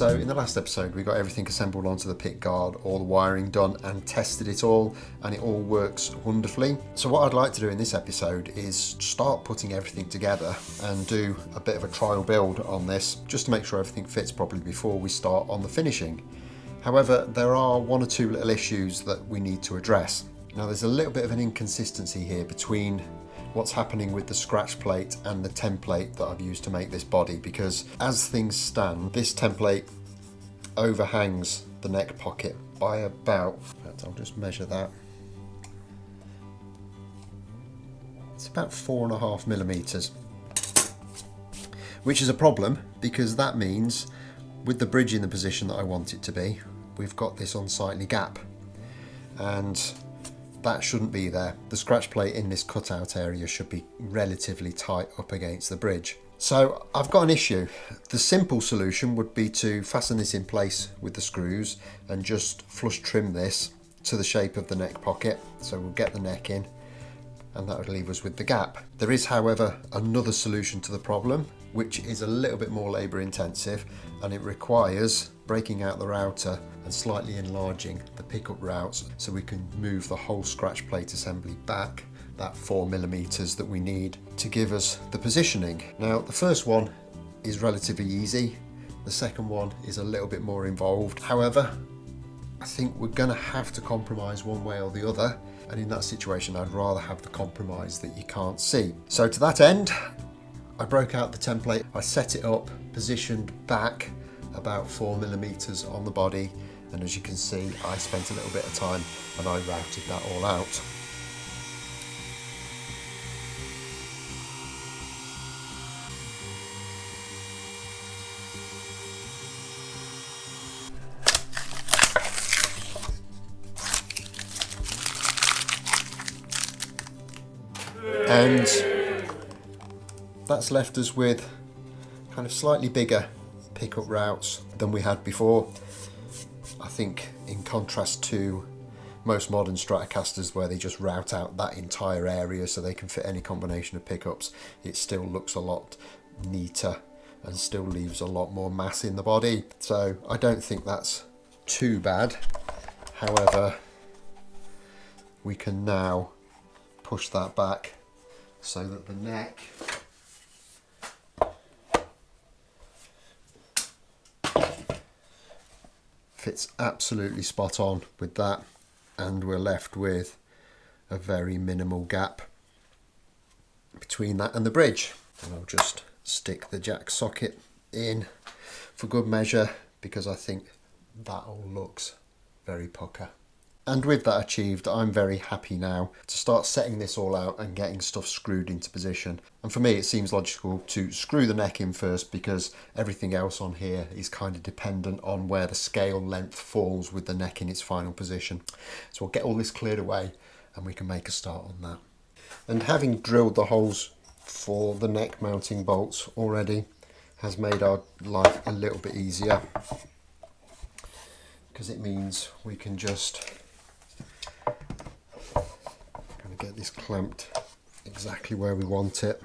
So in the last episode we got everything assembled onto the pickguard, all the wiring done and tested it all, and it all works wonderfully. So what I'd like to do in this episode is start putting everything together and do a bit of a trial build on this, just to make sure everything fits properly before we start on the finishing. However, there are one or two little issues that we need to address. Now there's a little bit of an inconsistency here between what's happening with the scratch plate and the template that I've used to make this body, because as things stand, this template overhangs the neck pocket by about, in fact I'll just measure that, it's about 4.5 millimeters, which is a problem because that means with the bridge in the position that I want it to be, we've got this unsightly gap, and that shouldn't be there. The scratch plate in this cutout area should be relatively tight up against the bridge. So I've got an issue. The simple solution would be to fasten this in place with the screws and just flush trim this to the shape of the neck pocket. So we'll get the neck in and that would leave us with the gap. There is, however, another solution to the problem, which is a little bit more labour intensive, and it requires breaking out the router and slightly enlarging the pickup routes so we can move the whole scratch plate assembly back that 4 millimeters that we need to give us the positioning. Now the first one is relatively easy, the second one is a little bit more involved. However, I think we're going to have to compromise one way or the other, and in that situation I'd rather have the compromise that you can't see. So to that end, I broke out the template, I set it up, positioned back about 4 millimeters on the body, and as you can see I spent a little bit of time and I routed that all out. And that's left us with kind of slightly bigger pickup routes than we had before. I think in contrast to most modern Stratocasters where they just route out that entire area so they can fit any combination of pickups, it still looks a lot neater and still leaves a lot more mass in the body. So I don't think that's too bad. However, we can now push that back so that the neck fits absolutely spot on with that, and we're left with a very minimal gap between that and the bridge. And I'll just stick the jack socket in for good measure because I think that all looks very pucker. And with that achieved, I'm very happy now to start setting this all out and getting stuff screwed into position. And for me, it seems logical to screw the neck in first because everything else on here is kind of dependent on where the scale length falls with the neck in its final position. So we'll get all this cleared away and we can make a start on that. And having drilled the holes for the neck mounting bolts already has made our life a little bit easier, because it means we can just get this clamped exactly where we want it.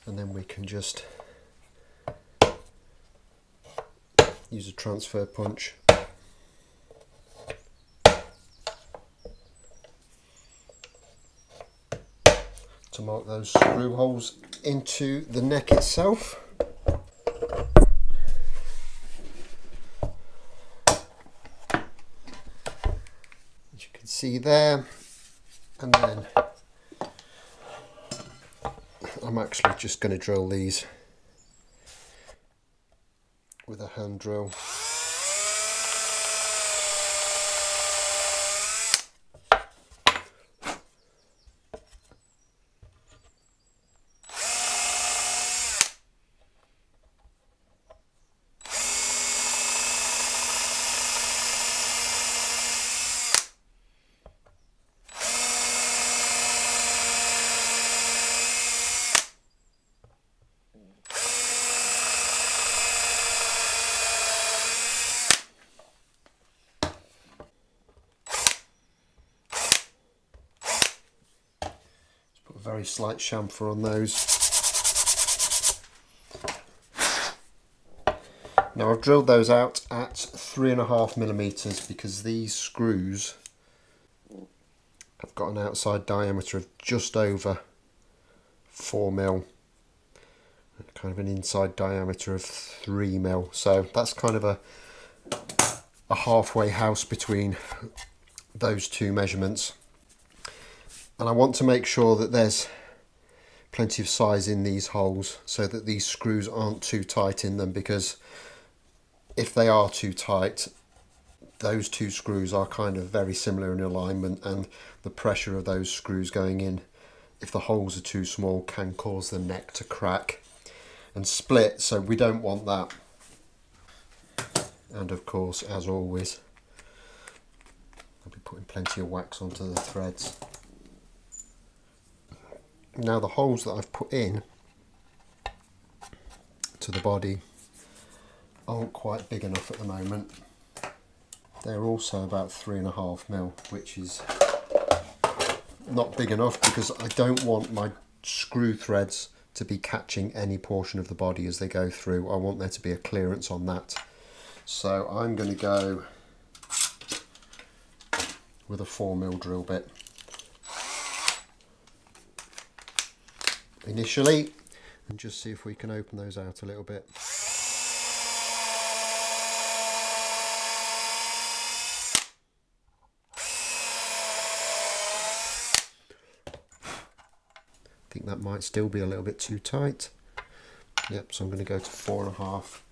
And then we can just use a transfer punch to mark those screw holes into the neck itself. As you can see there, and then I'm actually just going to drill these with a hand drill. very slight chamfer on those. Now I've drilled those out at 3.5mm because these screws have got an outside diameter of just over 4mm, kind of an inside diameter of 3mm. So that's kind of a halfway house between those two measurements. And I want to make sure that there's plenty of size in these holes so that these screws aren't too tight in them, because if they are too tight, those two screws are kind of very similar in alignment, and the pressure of those screws going in, if the holes are too small, can cause the neck to crack and split, so we don't want that. And of course, as always, I'll be putting plenty of wax onto the threads. Now the holes that I've put in to the body aren't quite big enough at the moment. They're also about 3.5mm, which is not big enough because I don't want my screw threads to be catching any portion of the body as they go through. I want there to be a clearance on that. So I'm going to go with a 4mm drill bit initially, and just see if we can open those out a little bit. I think that might still be a little bit too tight. Yep, so I'm going to go to 4.5.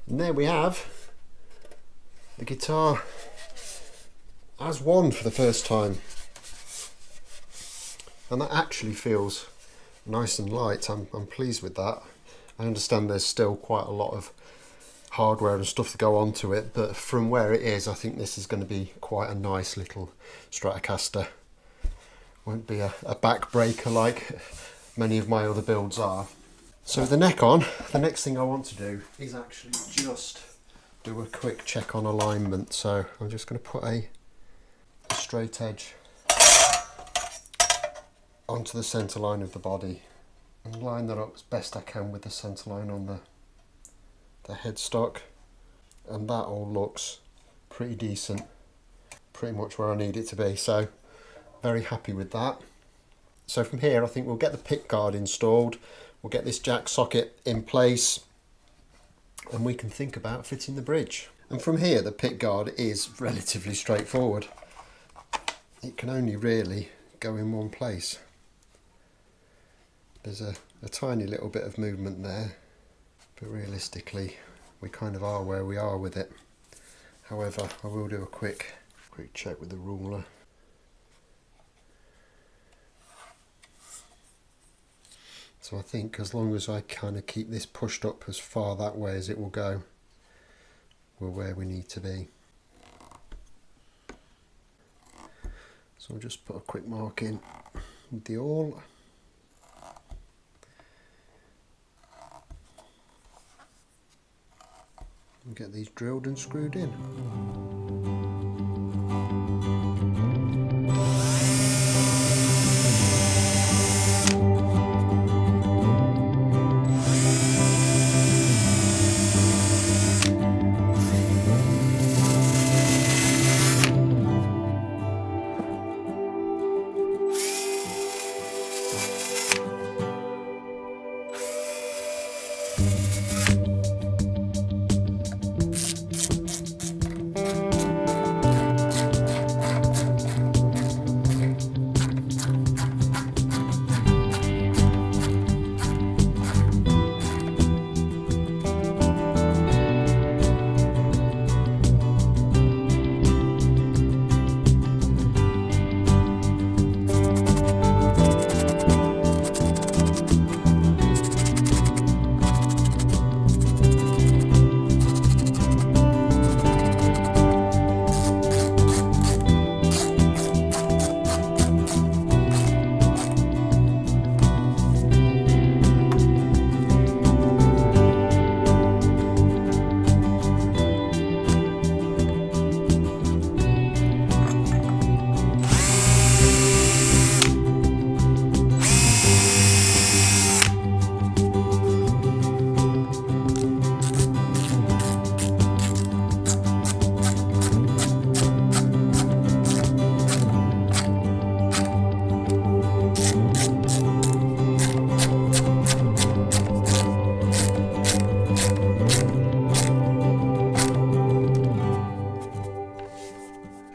And there we have the guitar as one for the first time, and that actually feels nice and light. I'm pleased with that. I understand there's still quite a lot of hardware and stuff to go onto it, but from where it is, I think this is going to be quite a nice little Stratocaster. Won't be a backbreaker like many of my other builds are. So with the neck on, the next thing I want to do is actually just do a quick check on alignment. So I'm just going to put a straight edge onto the centre line of the body and line that up as best I can with the centre line on the headstock, and that all looks pretty decent, pretty much where I need it to be, so very happy with that. So from here I think we'll get the pickguard installed, we'll get this jack socket in place, and we can think about fitting the bridge. And from here the pickguard is relatively straightforward. It can only really go in one place. There's a tiny little bit of movement there, but realistically we kind of are where we are with it. However, I will do a quick check with the ruler. So I think as long as I kind of keep this pushed up as far that way as it will go, we're where we need to be. So I'll just put a quick mark in with the awl. and get these drilled and screwed in.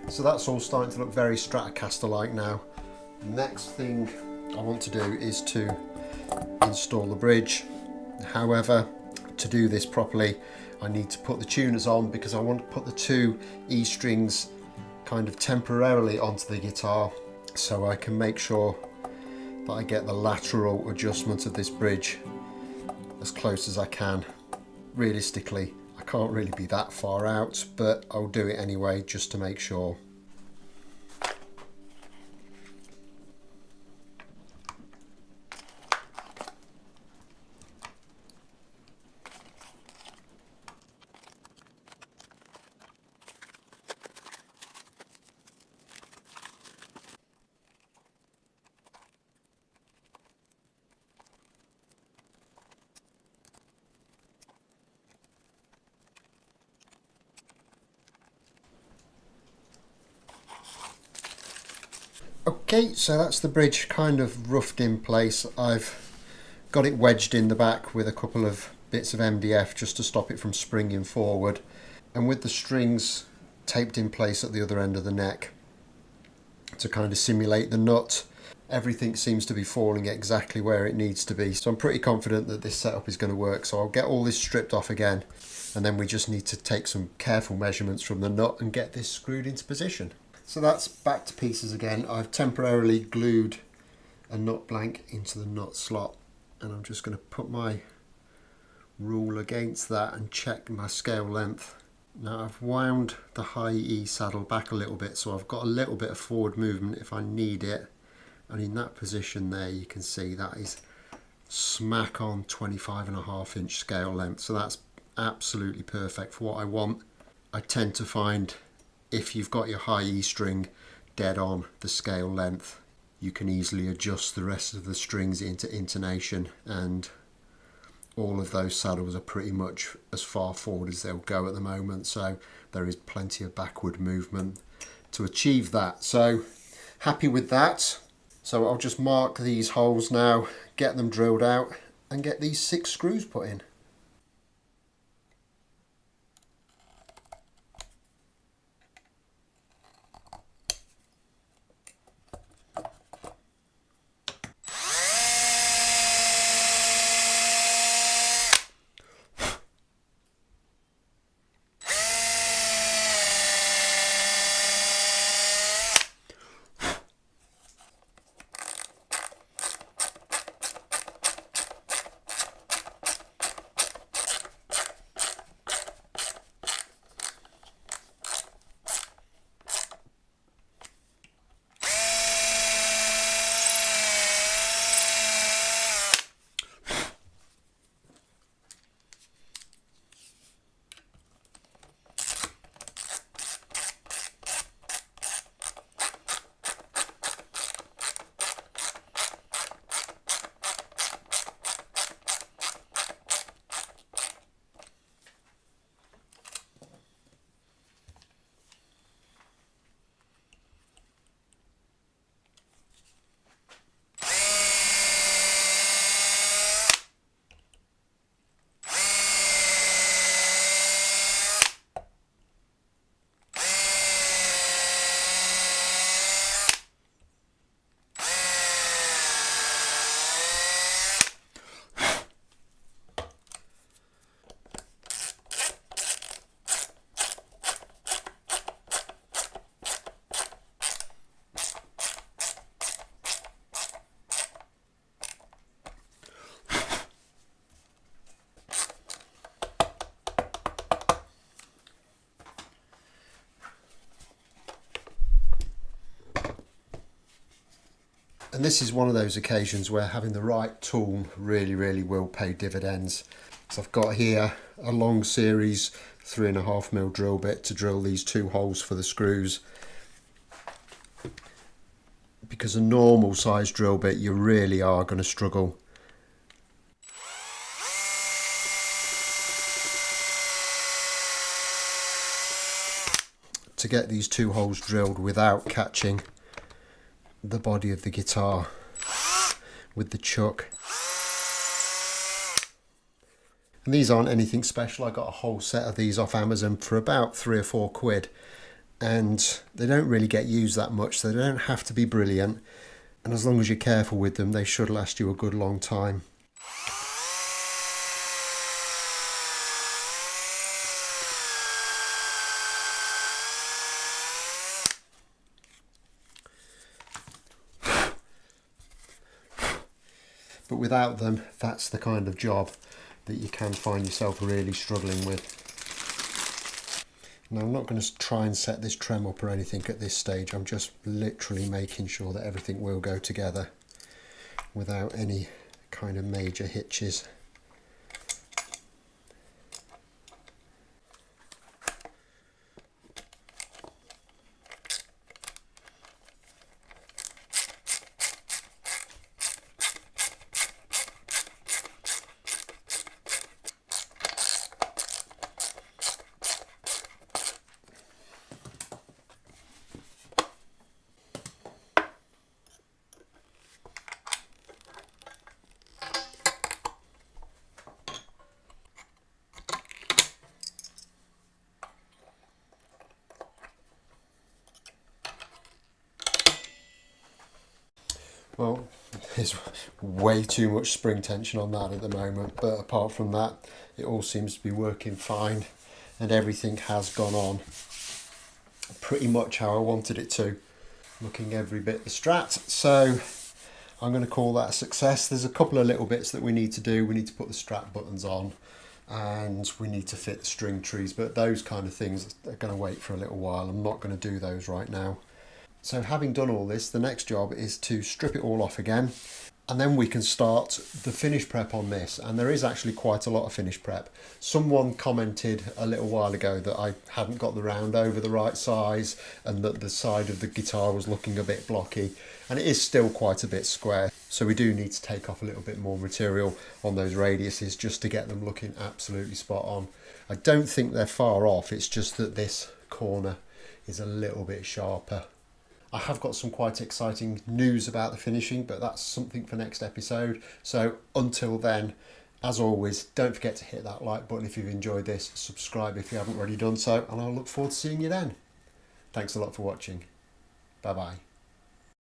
So that's all starting to look very Stratocaster-like now. Next thing I want to do is to install the bridge. However, to do this properly, I need to put the tuners on because I want to put the two E strings kind of temporarily onto the guitar so I can make sure that I get the lateral adjustment of this bridge as close as I can. Realistically, I can't really be that far out, but I'll do it anyway just to make sure. Okay, so that's the bridge kind of roughed in place. I've got it wedged in the back with a couple of bits of MDF just to stop it from springing forward, and with the strings taped in place at the other end of the neck to kind of simulate the nut. Everything seems to be falling exactly where it needs to be, so I'm pretty confident that this setup is going to work. So I'll get all this stripped off again, and then we just need to take some careful measurements from the nut and get this screwed into position. So that's back to pieces again. I've temporarily glued a nut blank into the nut slot, and I'm just going to put my rule against that and check my scale length. Now I've wound the high E saddle back a little bit, so I've got a little bit of forward movement if I need it, and in that position there you can see that is smack on 25.5 inch scale length, so that's absolutely perfect for what I want. I tend to find if you've got your high E string dead on the scale length, you can easily adjust the rest of the strings into intonation, and all of those saddles are pretty much as far forward as they'll go at the moment, so there is plenty of backward movement to achieve that. So happy with that. So I'll just mark these holes now, get them drilled out and get these 6 screws put in. And this is one of those occasions where having the right tool really will pay dividends. So I've got here a long series 3.5mm drill bit to drill these 2 holes for the screws. Because a normal size drill bit, you really are going to struggle. To get these 2 holes drilled without catching the body of the guitar with the chuck. And these aren't anything special. I got a whole set of these off Amazon for about 3 or 4 quid. And they don't really get used that much, so they don't have to be brilliant. And as long as you're careful with them, they should last you a good long time. But without them, that's the kind of job that you can find yourself really struggling with. Now, I'm not going to try and set this trem up or anything at this stage. I'm just literally making sure that everything will go together without any kind of major hitches. Well, there's way too much spring tension on that at the moment, but apart from that, it all seems to be working fine and everything has gone on pretty much how I wanted it to. Looking every bit the Strat, so I'm going to call that a success. There's a couple of little bits that we need to do. We need to put the Strat buttons on and we need to fit the string trees, but those kind of things are going to wait for a little while. I'm not going to do those right now. So having done all this, the next job is to strip it all off again, and then we can start the finish prep on this. And there is actually quite a lot of finish prep. Someone commented a little while ago that I hadn't got the round over the right size and that the side of the guitar was looking a bit blocky, and it is still quite a bit square. So we do need to take off a little bit more material on those radiuses just to get them looking absolutely spot on. I don't think they're far off, it's just that this corner is a little bit sharper. I have got some quite exciting news about the finishing, but that's something for next episode. So until then, as always, don't forget to hit that like button if you've enjoyed this, subscribe if you haven't already done so, and I'll look forward to seeing you then. Thanks a lot for watching. Bye bye.